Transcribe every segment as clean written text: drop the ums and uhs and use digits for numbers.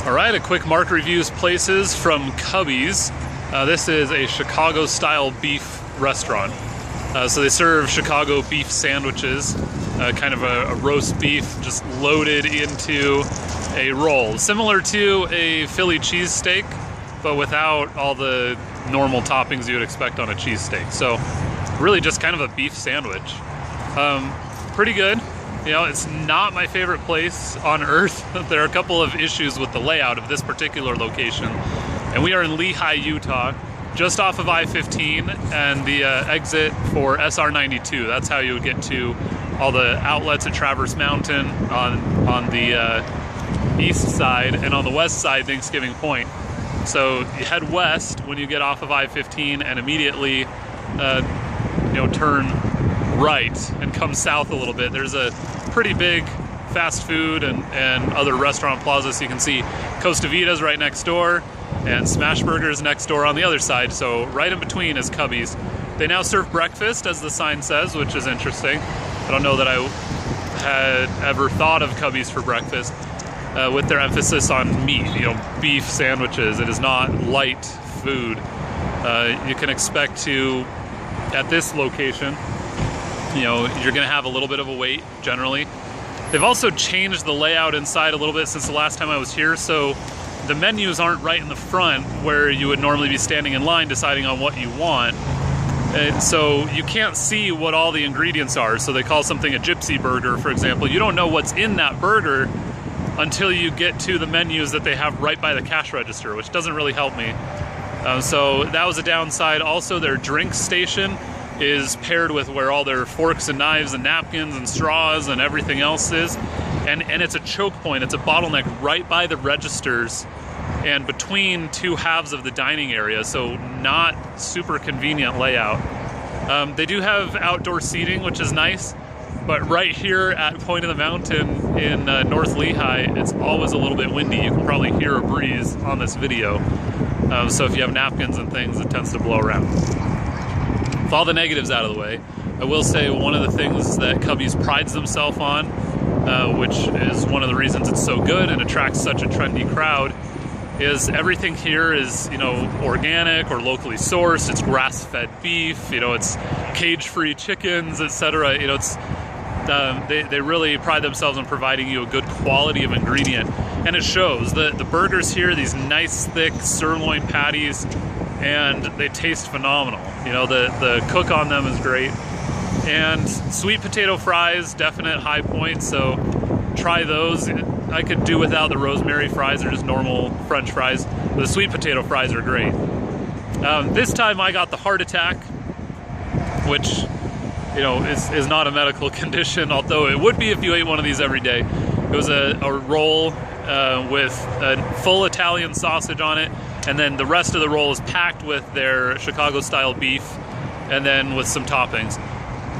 Alright, a quick Mark Reviews Places from Cubby's. This is a Chicago-style beef restaurant. So they serve Chicago beef sandwiches, kind of a roast beef just loaded into a roll. Similar to a Philly cheesesteak, but without all the normal toppings you would expect on a cheesesteak. So really just kind of a beef sandwich. Pretty good. You know, it's not my favorite place on earth. There are a couple of issues with the layout of this particular location. And we are in Lehi, Utah, just off of I-15 and the exit for SR-92. That's how you would get to all the outlets at Traverse Mountain on the east side, and on the west side, Thanksgiving Point. So you head west when you get off of I-15 and immediately turn right and come south a little bit. There's a pretty big fast food and other restaurant plazas. You can see Costa Vida's right next door and Smash Burger's next door on the other side. So right in between is Cubby's. They now serve breakfast, as the sign says, which is interesting. I don't know that I had ever thought of Cubby's for breakfast, with their emphasis on meat, beef sandwiches. It is not light food. You can expect to, at this location, you're gonna have a little bit of a wait generally. They've also changed the layout inside a little bit since the last time I was here, so the menus aren't right in the front where you would normally be standing in line deciding on what you want. And so you can't see what all the ingredients are. So they call something a gypsy burger, for example. You don't know what's in that burger until you get to the menus that they have right by the cash register, which doesn't really help me. So that was a downside. Also, their drink station is paired with where all their forks and knives and napkins and straws and everything else is. And it's a choke point, it's a bottleneck right by the registers and between two halves of the dining area, so not super convenient layout. They do have outdoor seating, which is nice, but right here at Point of the Mountain in North Lehi, it's always a little bit windy. You can probably hear a breeze on this video. So if you have napkins and things, it tends to blow around. With all the negatives out of the way, I will say one of the things that Cubby's prides themselves on, which is one of the reasons it's so good and attracts such a trendy crowd, is everything here is, organic or locally sourced. It's grass-fed beef, it's cage-free chickens, etc. They really pride themselves on providing you a good quality of ingredient, and it shows. The burgers here, these nice thick sirloin patties, and they taste phenomenal. The cook on them is great. And sweet potato fries, definite high point, so try those. I could do without the rosemary fries, they're just normal French fries. But the sweet potato fries are great. This time I got the heart attack, which is not a medical condition, although it would be if you ate one of these every day. It was a roll with a full Italian sausage on it, and then the rest of the roll is packed with their Chicago-style beef, and then with some toppings.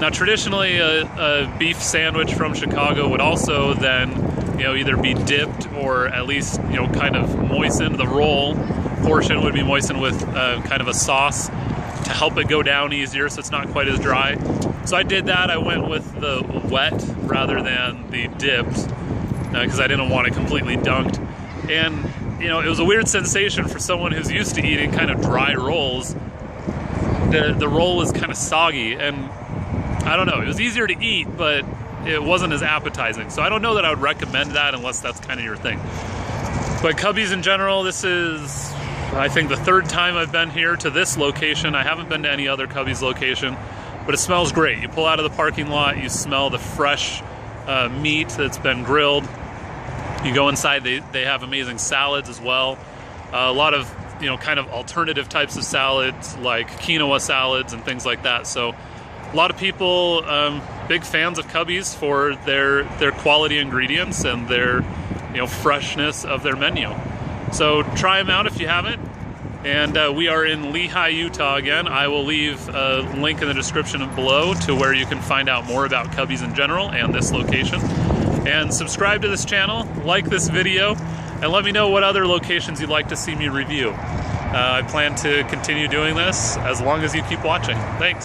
Now, traditionally, a beef sandwich from Chicago would also then, either be dipped or at least, kind of moistened. The roll portion would be moistened with kind of a sauce to help it go down easier, so it's not quite as dry. So I did that. I went with the wet rather than the dipped, because I didn't want it completely dunked. And it was a weird sensation for someone who's used to eating kind of dry rolls. The roll was kind of soggy, and I don't know, it was easier to eat, but it wasn't as appetizing. So I don't know that I would recommend that unless that's kind of your thing. But Cubby's in general, this is, I think, the third time I've been here to this location. I haven't been to any other Cubby's location, but it smells great. You pull out of the parking lot, you smell the fresh meat that's been grilled. You go inside, they have amazing salads as well. A lot of, kind of alternative types of salads, like quinoa salads and things like that. So a lot of people, big fans of Cubby's for their quality ingredients and their, freshness of their menu. So try them out if you haven't. And we are in Lehi, Utah again. I will leave a link in the description below to where you can find out more about Cubby's in general and this location. And subscribe to this channel, like this video, and let me know what other locations you'd like to see me review. I plan to continue doing this as long as you keep watching. Thanks.